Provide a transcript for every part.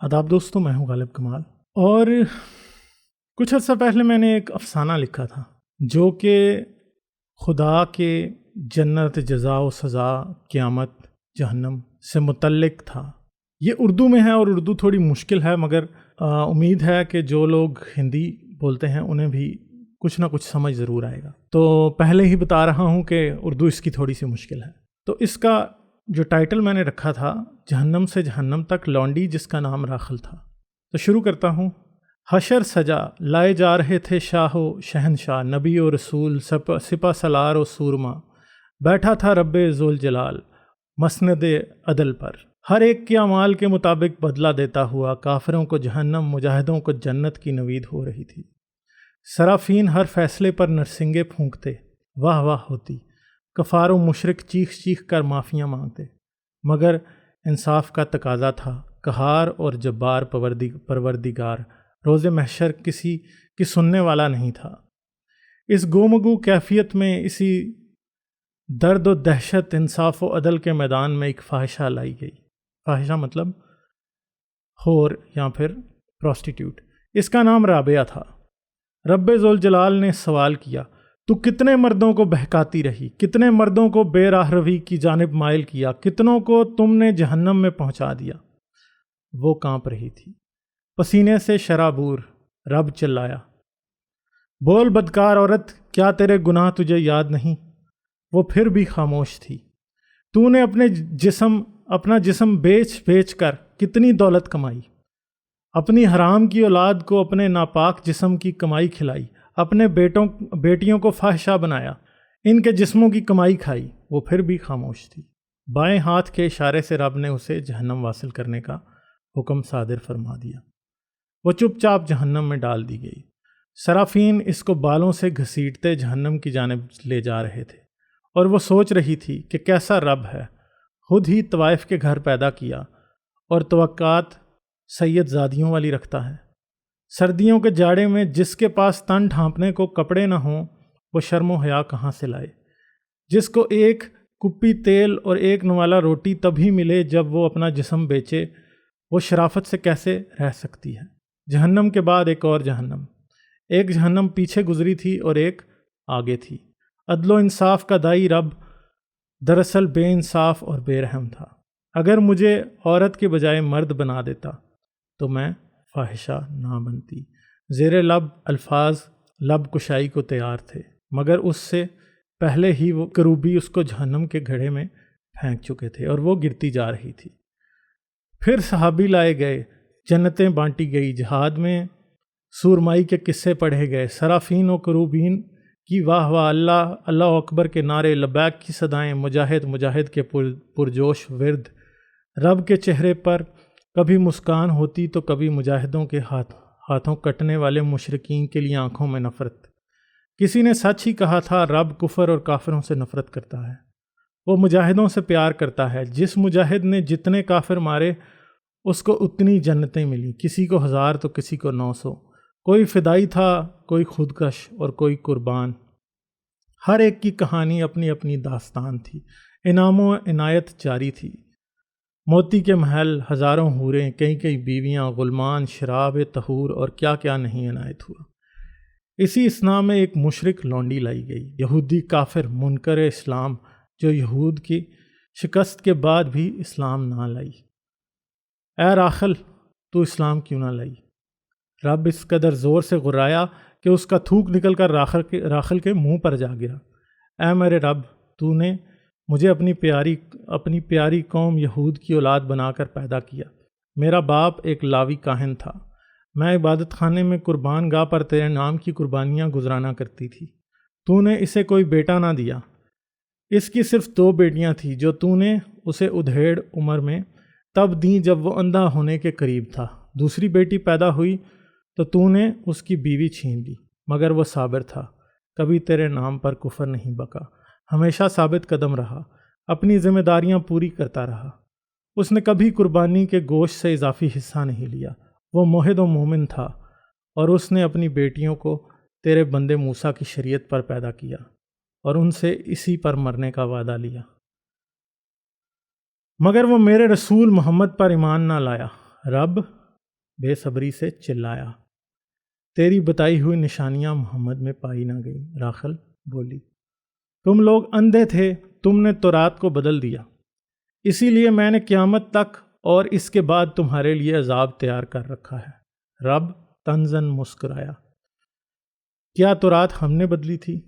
آداب دوستوں، میں ہوں غالب کمال، اور کچھ عرصہ پہلے میں نے ایک افسانہ لکھا تھا جو کہ خدا کے جنت، جزا و سزا، قیامت، جہنم سے متعلق تھا۔ یہ اردو میں ہے اور اردو تھوڑی مشکل ہے، مگر امید ہے کہ جو لوگ ہندی بولتے ہیں انہیں بھی کچھ نہ کچھ سمجھ ضرور آئے گا۔ تو پہلے ہی بتا رہا ہوں کہ اردو اس کی تھوڑی سی مشکل ہے۔ تو اس کا جو ٹائٹل میں نے رکھا تھا، جہنم سے جہنم تک لونڈی جس کا نام راخل تھا۔ تو شروع کرتا ہوں۔ حشر سجا، لائے جا رہے تھے شاہ و شہنشاہ، نبی و رسول، سپہ سالار و سورما، بیٹھا تھا رب ذوالجلال مسند عدل پر، ہر ایک کے اعمال کے مطابق بدلہ دیتا ہوا، کافروں کو جہنم، مجاہدوں کو جنت کی نوید ہو رہی تھی۔ صرافین ہر فیصلے پر نرسنگے پھونکتے، واہ واہ ہوتی، کفار و مشرک چیخ چیخ کر معافیاں مانگتے، مگر انصاف کا تقاضا تھا، قہار اور جبار پروردگار روز محشر کسی کی سننے والا نہیں تھا۔ اس گومگو کیفیت میں، اسی درد و دہشت، انصاف و عدل کے میدان میں ایک فاحشہ لائی گئی۔ فاحشہ مطلب ہور یا پھر پروسٹیٹیوٹ۔ اس کا نام رابعہ تھا۔ رب ذوالجلال نے سوال کیا، تو کتنے مردوں کو بہکاتی رہی، کتنے مردوں کو بے راہ روی کی جانب مائل کیا، کتنوں کو تم نے جہنم میں پہنچا دیا۔ وہ کانپ رہی تھی، پسینے سے شرابور۔ رب چلایا، بول بدکار عورت، کیا تیرے گناہ تجھے یاد نہیں؟ وہ پھر بھی خاموش تھی۔ تو نے اپنا جسم بیچ کر کتنی دولت کمائی، اپنی حرام کی اولاد کو اپنے ناپاک جسم کی کمائی کھلائی، اپنے بیٹیوں کو فاحشہ بنایا، ان کے جسموں کی کمائی کھائی۔ وہ پھر بھی خاموش تھی۔ بائیں ہاتھ کے اشارے سے رب نے اسے جہنم واصل کرنے کا حکم صادر فرما دیا۔ وہ چپ چاپ جہنم میں ڈال دی گئی۔ صرافین اس کو بالوں سے گھسیٹتے جہنم کی جانب لے جا رہے تھے، اور وہ سوچ رہی تھی کہ کیسا رب ہے، خود ہی طوائف کے گھر پیدا کیا اور توقعات سید زادیوں والی رکھتا ہے۔ سردیوں کے جاڑے میں جس کے پاس تن ڈھانپنے کو کپڑے نہ ہوں، وہ شرم و حیا کہاں سے لائے؟ جس کو ایک کپی تیل اور ایک نوالا روٹی تبھی ملے جب وہ اپنا جسم بیچے، وہ شرافت سے کیسے رہ سکتی ہے؟ جہنم کے بعد ایک اور جہنم، ایک جہنم پیچھے گزری تھی اور ایک آگے تھی۔ عدل و انصاف کا دائی رب دراصل بے انصاف اور بے رحم تھا۔ اگر مجھے عورت کے بجائے مرد بنا دیتا تو میں فاحشہ نہ بنتی۔ زیر لب الفاظ لب کشائی کو تیار تھے، مگر اس سے پہلے ہی وہ کروبی اس کو جہنم کے گڑھے میں پھینک چکے تھے اور وہ گرتی جا رہی تھی۔ پھر صحابی لائے گئے، جنتیں بانٹی گئی، جہاد میں سورمائی کے قصے پڑھے گئے، صرافین و کروبین کی واہ واہ، اللہ اللہ اکبر کے نعرے، لبیک کی صدائیں، مجاہد مجاہد کے پرجوش ورد۔ رب کے چہرے پر کبھی مسکان ہوتی تو کبھی مجاہدوں کے ہاتھوں کٹنے والے مشرکین کے لیے آنکھوں میں نفرت۔ کسی نے سچ ہی کہا تھا، رب کفر اور کافروں سے نفرت کرتا ہے، وہ مجاہدوں سے پیار کرتا ہے۔ جس مجاہد نے جتنے کافر مارے اس کو اتنی جنتیں ملی، کسی کو 1000 تو کسی کو 900۔ کوئی فدائی تھا، کوئی خودکش اور کوئی قربان۔ ہر ایک کی کہانی اپنی اپنی داستان تھی۔ انعام و عنایت جاری تھی۔ موتی کے محل، ہزاروں حوریں، کئی بیویاں، غلمان، شراب طہور اور کیا کیا نہیں عنایت ہوا۔ اسی اثنا میں ایک مشرک لونڈی لائی گئی، یہودی کافر منکر اسلام، جو یہود کی شکست کے بعد بھی اسلام نہ لائی۔ اے راخل، تو اسلام کیوں نہ لائی؟ رب اس قدر زور سے غرایا کہ اس کا تھوک نکل کر راخل کے منہ پر جا گرا۔ اے میرے رب، تو نے مجھے اپنی پیاری قوم یہود کی اولاد بنا کر پیدا کیا۔ میرا باپ ایک لاوی کاہن تھا، میں عبادت خانے میں قربان گاہ پر تیرے نام کی قربانیاں گزرانا کرتی تھی۔ تو نے اسے کوئی بیٹا نہ دیا، اس کی صرف 2 بیٹیاں تھیں جو تو نے اسے ادھیڑ عمر میں تب دیں جب وہ اندھا ہونے کے قریب تھا۔ دوسری بیٹی پیدا ہوئی تو نے اس کی بیوی چھین لی، مگر وہ صابر تھا، کبھی تیرے نام پر کفر نہیں بکا، ہمیشہ ثابت قدم رہا، اپنی ذمہ داریاں پوری کرتا رہا۔ اس نے کبھی قربانی کے گوشت سے اضافی حصہ نہیں لیا۔ وہ موحد و مومن تھا، اور اس نے اپنی بیٹیوں کو تیرے بندے موسیٰ کی شریعت پر پیدا کیا اور ان سے اسی پر مرنے کا وعدہ لیا، مگر وہ میرے رسول محمد پر ایمان نہ لایا۔ رب، بے صبری سے چلایا۔ تیری بتائی ہوئی نشانیاں محمد میں پائی نہ گئیں۔ راخل بولی، تم لوگ اندھے تھے، تم نے تورات کو بدل دیا، اسی لیے میں نے قیامت تک اور اس کے بعد تمہارے لیے عذاب تیار کر رکھا ہے۔ رب طنزاً مسکرایا، کیا تورات ہم نے بدلی تھی؟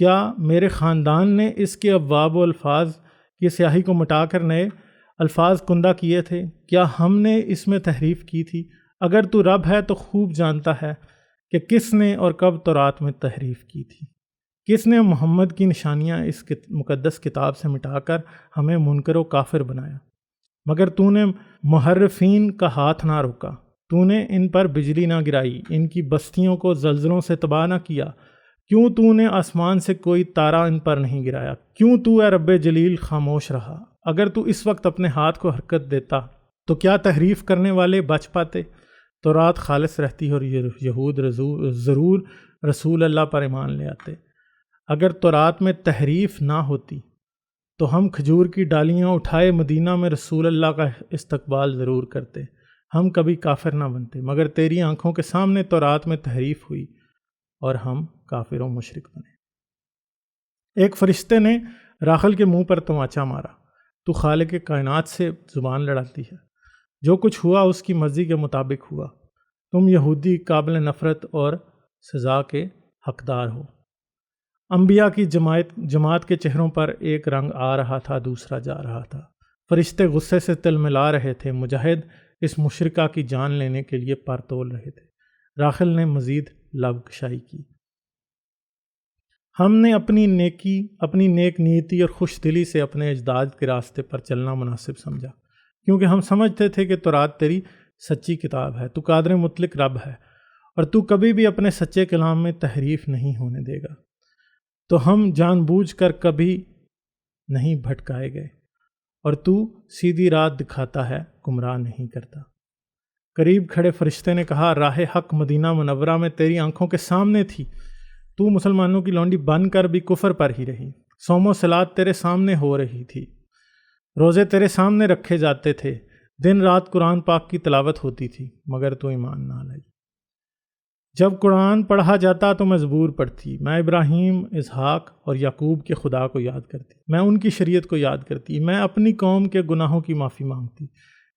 کیا میرے خاندان نے اس کے ابواب و الفاظ کی سیاہی کو مٹا کر نئے الفاظ کندہ کیے تھے؟ کیا ہم نے اس میں تحریف کی تھی؟ اگر تو رب ہے تو خوب جانتا ہے کہ کس نے اور کب تورات میں تحریف کی تھی، کس نے محمد کی نشانیاں اس مقدس کتاب سے مٹا کر ہمیں منکر و کافر بنایا۔ مگر تو نے محرفین کا ہاتھ نہ روکا، تو نے ان پر بجلی نہ گرائی، ان کی بستیوں کو زلزلوں سے تباہ نہ کیا۔ کیوں تو نے آسمان سے کوئی تارا ان پر نہیں گرایا؟ کیوں تو اے رب جلیل خاموش رہا؟ اگر تو اس وقت اپنے ہاتھ کو حرکت دیتا تو کیا تحریف کرنے والے بچ پاتے؟ تورات خالص رہتی اور یہود ضرور رسول اللہ پر ایمان لے آتے۔ اگر تورات میں تحریف نہ ہوتی تو ہم کھجور کی ڈالیاں اٹھائے مدینہ میں رسول اللہ کا استقبال ضرور کرتے، ہم کبھی کافر نہ بنتے۔ مگر تیری آنکھوں کے سامنے تورات میں تحریف ہوئی اور ہم کافر و مشرک بنے۔ ایک فرشتے نے راخل کے منہ پر تماچا مارا، تو خالق کائنات سے زبان لڑاتی ہے، جو کچھ ہوا اس کی مرضی کے مطابق ہوا، تم یہودی قابل نفرت اور سزا کے حقدار ہو۔ انبیاء کی جماعت کے چہروں پر ایک رنگ آ رہا تھا، دوسرا جا رہا تھا۔ فرشتے غصے سے تلملا رہے تھے، مجاہد اس مشرکہ کی جان لینے کے لیے پر تول رہے تھے۔ راخل نے مزید لب کشائی کی، ہم نے اپنی نیک نیتی اور خوش دلی سے اپنے اجداد کے راستے پر چلنا مناسب سمجھا، کیونکہ ہم سمجھتے تھے کہ تورات تیری سچی کتاب ہے، تو قادر مطلق رب ہے اور تو کبھی بھی اپنے سچے کلام میں تحریف نہیں ہونے دے گا۔ تو ہم جان بوجھ کر کبھی نہیں بھٹکائے گئے، اور تو سیدھی رات دکھاتا ہے، گمراہ نہیں کرتا۔ قریب کھڑے فرشتے نے کہا، راہ حق مدینہ منورہ میں تیری آنکھوں کے سامنے تھی، تو مسلمانوں کی لونڈی بن کر بھی کفر پر ہی رہی۔ صوم و صلات تیرے سامنے ہو رہی تھی، روزے تیرے سامنے رکھے جاتے تھے، دن رات قرآن پاک کی تلاوت ہوتی تھی، مگر تو ایمان نہ لائی۔ جب قرآن پڑھا جاتا تو میں زبور پڑھتی، میں ابراہیم، اسحاق اور یعقوب کے خدا کو یاد کرتی، میں ان کی شریعت کو یاد کرتی، میں اپنی قوم کے گناہوں کی معافی مانگتی،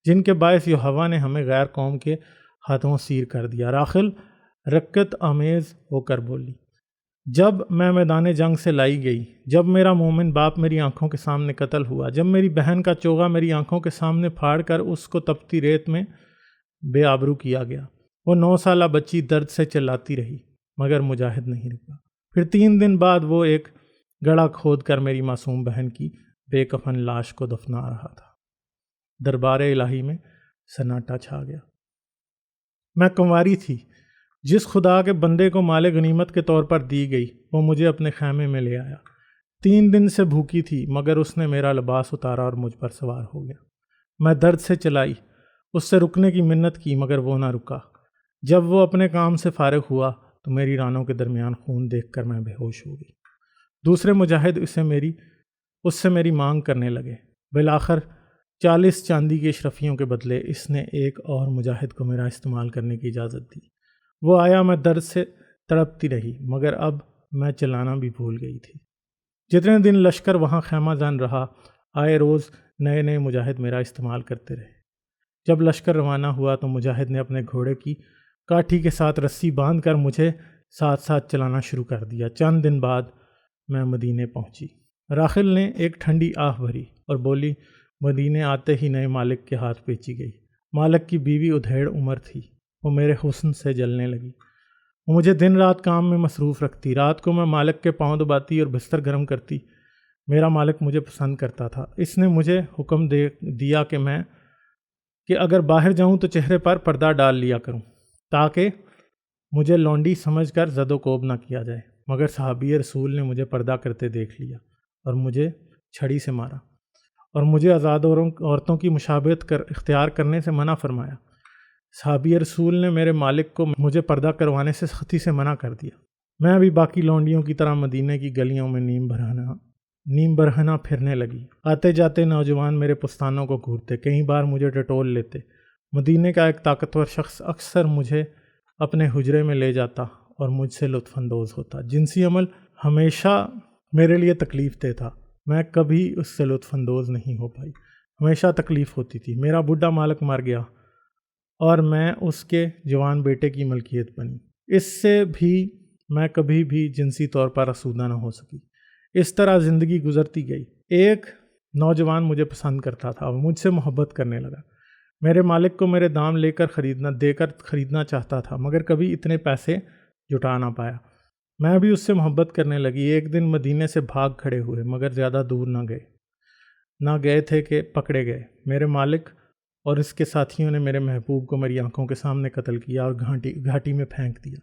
جن کے باعث یہوہ نے ہمیں غیر قوم کے ہاتھوں سیر کر دیا۔ راخل رکت آمیز ہو کر بولی، جب میں میدان جنگ سے لائی گئی، جب میرا مومن باپ میری آنکھوں کے سامنے قتل ہوا، جب میری بہن کا چوغا میری آنکھوں کے سامنے پھاڑ کر اس کو تپتی ریت میں بے آبرو کیا گیا، وہ 9 سالہ بچی درد سے چلاتی رہی، مگر مجاہد نہیں رکا۔ پھر 3 دن بعد وہ ایک گڑھا کھود کر میری معصوم بہن کی بے کفن لاش کو دفنا رہا تھا۔ دربار الہی میں سناٹا چھا گیا۔ میں کنواری تھی، جس خدا کے بندے کو مال غنیمت کے طور پر دی گئی، وہ مجھے اپنے خیمے میں لے آیا۔ 3 دن سے بھوکی تھی، مگر اس نے میرا لباس اتارا اور مجھ پر سوار ہو گیا۔ میں درد سے چلائی، اس سے رکنے کی منت کی، مگر وہ نہ رکا۔ جب وہ اپنے کام سے فارغ ہوا تو میری رانوں کے درمیان خون دیکھ کر میں بے ہوش ہو گئی۔ دوسرے مجاہد اس سے میری مانگ کرنے لگے۔ بالآخر 40 چاندی کی اشرفیوں کے بدلے اس نے ایک اور مجاہد کو میرا استعمال کرنے کی اجازت دی۔ وہ آیا، میں درد سے تڑپتی رہی، مگر اب میں چلانا بھی بھول گئی تھی۔ جتنے دن لشکر وہاں خیمہ زن رہا، آئے روز نئے نئے مجاہد میرا استعمال کرتے رہے۔ جب لشکر روانہ ہوا تو مجاہد نے اپنے گھوڑے کی کاٹھی کے ساتھ رسی باندھ کر مجھے ساتھ ساتھ چلانا شروع کر دیا۔ چند دن بعد میں مدینے پہنچی۔ راخل نے ایک ٹھنڈی آہ بھری اور بولی، مدینے آتے ہی نئے مالک کے ہاتھ بیچی گئی۔ مالک کی بیوی ادھیڑ عمر تھی، وہ میرے حسن سے جلنے لگی۔ وہ مجھے دن رات کام میں مصروف رکھتی، رات کو میں مالک کے پاؤں دباتی اور بستر گرم کرتی۔ میرا مالک مجھے پسند کرتا تھا۔ اس نے مجھے حکم دیا کہ اگر باہر جاؤں تو چہرے پر پردہ ڈال لیا کروں، تاکہ مجھے لونڈی سمجھ کر زد و کوب نہ کیا جائے۔ مگر صحابی رسول نے مجھے پردہ کرتے دیکھ لیا اور مجھے چھڑی سے مارا اور مجھے آزاد عورتوں کی مشابہت اختیار کرنے سے منع فرمایا۔ صحابی رسول نے میرے مالک کو مجھے پردہ کروانے سے سختی سے منع کر دیا۔ میں بھی باقی لونڈیوں کی طرح مدینے کی گلیوں میں نیم برہنہ پھرنے لگی۔ آتے جاتے نوجوان میرے پستانوں کو گھورتے، کئی بار مجھے ٹٹول لیتے، مدینے کا ایک طاقتور شخص اکثر مجھے اپنے حجرے میں لے جاتا اور مجھ سے لطف اندوز ہوتا۔ جنسی عمل ہمیشہ میرے لیے تکلیف دہ تھا، میں کبھی اس سے لطف اندوز نہیں ہو پائی، ہمیشہ تکلیف ہوتی تھی۔ میرا بڈھا مالک مر گیا اور میں اس کے جوان بیٹے کی ملکیت بنی، اس سے بھی میں کبھی بھی جنسی طور پر آسودہ نہ ہو سکی۔ اس طرح زندگی گزرتی گئی۔ ایک نوجوان مجھے پسند کرتا تھا اور مجھ سے محبت کرنے لگا۔ میرے مالک کو میرے دام دے کر خریدنا چاہتا تھا، مگر کبھی اتنے پیسے جٹا نہ پایا۔ میں بھی اس سے محبت کرنے لگی۔ ایک دن مدینے سے بھاگ کھڑے ہوئے، مگر زیادہ دور نہ گئے تھے کہ پکڑے گئے۔ میرے مالک اور اس کے ساتھیوں نے میرے محبوب کو میری آنکھوں کے سامنے قتل کیا اور گھاٹی میں پھینک دیا۔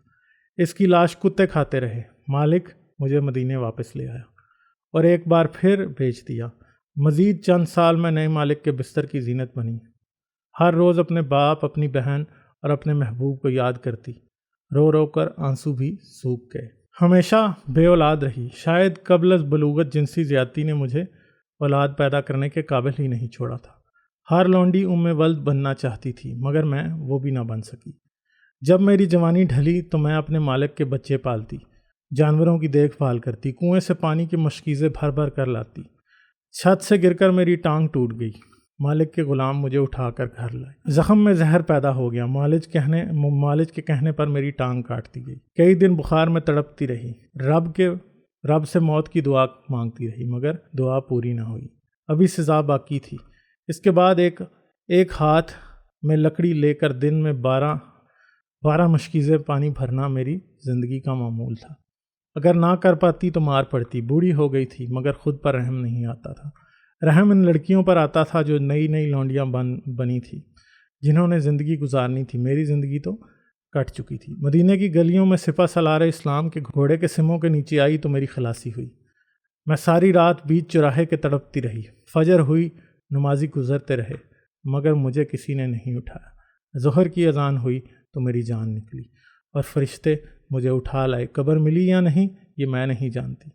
اس کی لاش کتے کھاتے رہے۔ مالک مجھے مدینے واپس لے آیا اور ایک بار پھر بیچ دیا۔ مزید چند سال میں نئے مالک کے بستر کی زینت بنی۔ ہر روز اپنے باپ، اپنی بہن اور اپنے محبوب کو یاد کرتی، رو رو کر آنسو بھی سوکھ گئے۔ ہمیشہ بے اولاد رہی۔ شاید قبل از بلوغت جنسی زیادتی نے مجھے اولاد پیدا کرنے کے قابل ہی نہیں چھوڑا تھا۔ ہر لونڈی ولد بننا چاہتی تھی، مگر میں وہ بھی نہ بن سکی۔ جب میری جوانی ڈھلی تو میں اپنے مالک کے بچے پالتی، جانوروں کی دیکھ بھال کرتی، کنویں سے پانی کی مشکیزیں بھر کر لاتی۔ چھت سے گر کر میری ٹانگ ٹوٹ گئی۔ مالک کے غلام مجھے اٹھا کر گھر لائے۔ زخم میں زہر پیدا ہو گیا۔ مالج کے کہنے پر میری ٹانگ کاٹ دی گئی۔ کئی دن بخار میں تڑپتی رہی، رب سے موت کی دعا مانگتی رہی، مگر دعا پوری نہ ہوئی۔ ابھی سزا باقی تھی۔ اس کے بعد ایک ہاتھ میں لکڑی لے کر دن میں 12 مشکیزیں پانی بھرنا میری زندگی کا معمول تھا۔ اگر نہ کر پاتی تو مار پڑتی۔ بوڑھی ہو گئی تھی، مگر خود پر رحم نہیں آتا تھا۔ رحم ان لڑکیوں پر آتا تھا جو نئی لونڈیاں بنی تھی، جنہوں نے زندگی گزارنی تھی۔ میری زندگی تو کٹ چکی تھی۔ مدینے کی گلیوں میں سپہ سالار اسلام کے گھوڑے کے سموں کے نیچے آئی تو میری خلاصی ہوئی۔ میں ساری رات بیچ چوراہے کے تڑپتی رہی۔ فجر ہوئی، نمازی گزرتے رہے، مگر مجھے کسی نے نہیں اٹھایا۔ ظہر کی اذان ہوئی تو میری جان نکلی اور فرشتے مجھے اٹھا لائے۔ قبر ملی یا نہیں یہ میں نہیں جانتی،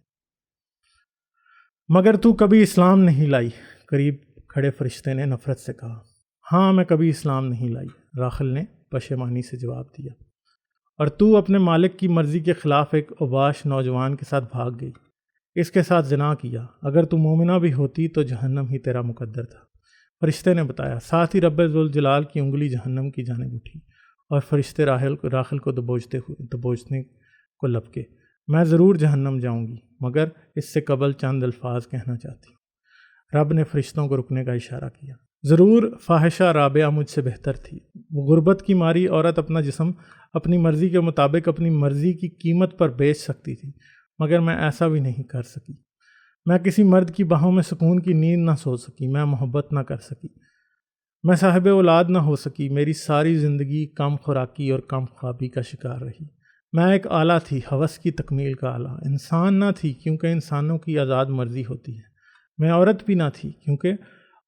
مگر تو کبھی اسلام نہیں لائی، قریب کھڑے فرشتے نے نفرت سے کہا۔ ہاں، میں کبھی اسلام نہیں لائی، راخل نے پشیمانی سے جواب دیا۔ اور تو اپنے مالک کی مرضی کے خلاف ایک اوباش نوجوان کے ساتھ بھاگ گئی، اس کے ساتھ زنا کیا۔ اگر تو مومنہ بھی ہوتی تو جہنم ہی تیرا مقدر تھا، فرشتے نے بتایا۔ ساتھ ہی رب ذوالجلال کی انگلی جہنم کی جانب اٹھی اور فرشتے راخل کو دبوچنے کو لپکے۔ میں ضرور جہنم جاؤں گی، مگر اس سے قبل چند الفاظ کہنا چاہتی ہوں۔ رب نے فرشتوں کو رکنے کا اشارہ کیا۔ ضرور فاحشہ رابعہ مجھ سے بہتر تھی۔ وہ غربت کی ماری عورت اپنا جسم اپنی مرضی کے مطابق اپنی مرضی کی قیمت پر بیچ سکتی تھی، مگر میں ایسا بھی نہیں کر سکی۔ میں کسی مرد کی باہوں میں سکون کی نیند نہ سو سکی، میں محبت نہ کر سکی، میں صاحب اولاد نہ ہو سکی۔ میری ساری زندگی کم خوراکی اور کم خوابی کا شکار رہی۔ میں ایک آلہ تھی، ہوس کی تکمیل کا آلہ۔ انسان نہ تھی کیونکہ انسانوں کی آزاد مرضی ہوتی ہے۔ میں عورت بھی نہ تھی کیونکہ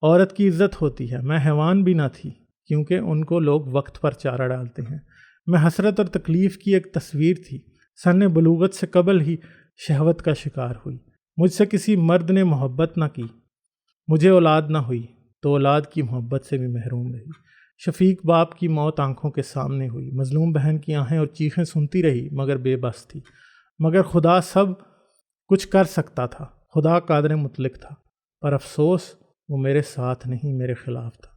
عورت کی عزت ہوتی ہے۔ میں حیوان بھی نہ تھی کیونکہ ان کو لوگ وقت پر چارہ ڈالتے ہیں۔ میں حسرت اور تکلیف کی ایک تصویر تھی۔ سن بلوغت سے قبل ہی شہوت کا شکار ہوئی۔ مجھ سے کسی مرد نے محبت نہ کی، مجھے اولاد نہ ہوئی تو اولاد کی محبت سے بھی محروم رہی۔ شفیق باپ کی موت آنکھوں کے سامنے ہوئی۔ مظلوم بہن کی آہیں اور چیخیں سنتی رہی، مگر بے بس تھی۔ مگر خدا سب کچھ کر سکتا تھا، خدا قادر مطلق تھا، پر افسوس وہ میرے ساتھ نہیں، میرے خلاف تھا۔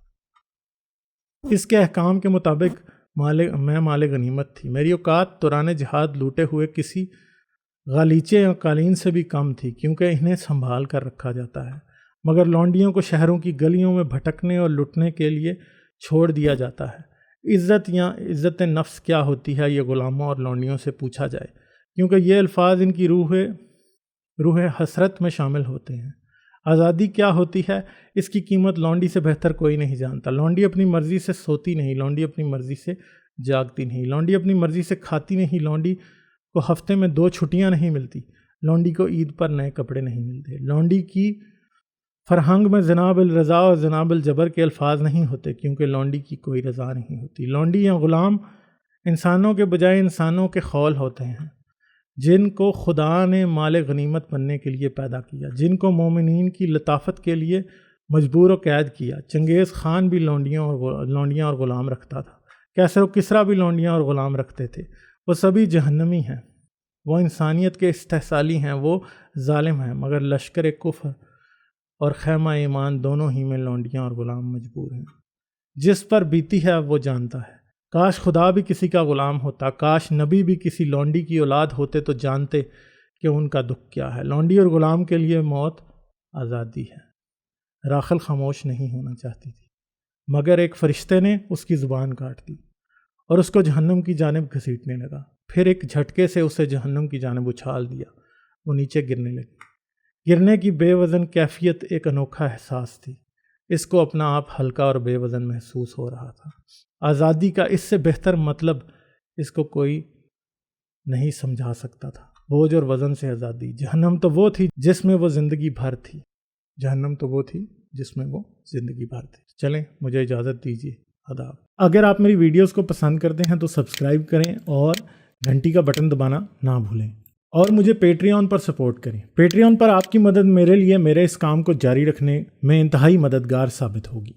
اس کے احکام کے مطابق میں مال غنیمت تھی۔ میری اوقات دوران جہاد لوٹے ہوئے کسی غالیچے یا قالین سے بھی کم تھی، کیونکہ انہیں سنبھال کر رکھا جاتا ہے، مگر لونڈیوں کو شہروں کی گلیوں میں بھٹکنے اور لٹنے کے لیے چھوڑ دیا جاتا ہے۔ عزت نفس کیا ہوتی ہے، یہ غلاموں اور لونڈیوں سے پوچھا جائے، کیونکہ یہ الفاظ ان کی روح حسرت میں شامل ہوتے ہیں۔ آزادی کیا ہوتی ہے، اس کی قیمت لونڈی سے بہتر کوئی نہیں جانتا۔ لونڈی اپنی مرضی سے سوتی نہیں، لونڈی اپنی مرضی سے جاگتی نہیں، لونڈی اپنی مرضی سے کھاتی نہیں، لونڈی کو ہفتے میں 2 چھٹیاں نہیں ملتی، لونڈی کو عید پر نئے کپڑے نہیں ملتے۔ لونڈی کی فرہنگ میں جناب الرضا اور جناب الجبر کے الفاظ نہیں ہوتے، کیونکہ لونڈی کی کوئی رضا نہیں ہوتی۔ لونڈی یا غلام انسانوں کے بجائے انسانوں کے خول ہوتے ہیں، جن کو خدا نے مال غنیمت بننے کے لیے پیدا کیا، جن کو مومنین کی لطافت کے لیے مجبور و قید کیا۔ چنگیز خان بھی لونڈیاں اور غلام رکھتا تھا، کیسر و کسریٰ بھی لونڈیاں اور غلام رکھتے تھے۔ وہ سبھی جہنمی ہیں، وہ انسانیت کے استحصالی ہیں، وہ ظالم ہیں، مگر لشکر کفر اور خیمہ ایمان دونوں ہی میں لونڈیاں اور غلام مجبور ہیں۔ جس پر بیتی ہے وہ جانتا ہے۔ کاش خدا بھی کسی کا غلام ہوتا، کاش نبی بھی کسی لونڈی کی اولاد ہوتے تو جانتے کہ ان کا دکھ کیا ہے۔ لونڈی اور غلام کے لیے موت آزادی ہے۔ راخل خاموش نہیں ہونا چاہتی تھی، مگر ایک فرشتے نے اس کی زبان کاٹ دی اور اس کو جہنم کی جانب گھسیٹنے لگا۔ پھر ایک جھٹکے سے اسے جہنم کی جانب اچھال دیا، وہ نیچے گرنے لگی۔ گرنے کی بے وزن کیفیت ایک انوکھا احساس تھی، اس کو اپنا آپ ہلکا اور بے وزن محسوس ہو رہا تھا۔ آزادی کا اس سے بہتر مطلب اس کو کوئی نہیں سمجھا سکتا تھا۔ بوجھ اور وزن سے آزادی۔ جہنم تو وہ تھی جس میں وہ زندگی بھر تھی، چلیں مجھے اجازت دیجیے، آداب۔ اگر آپ میری ویڈیوز کو پسند کرتے ہیں تو سبسکرائب کریں اور گھنٹی کا بٹن دبانا نہ بھولیں، اور مجھے پیٹریون پر سپورٹ کریں۔ پیٹریون پر آپ کی مدد میرے لیے میرے اس کام کو جاری رکھنے میں انتہائی مددگار ثابت ہوگی۔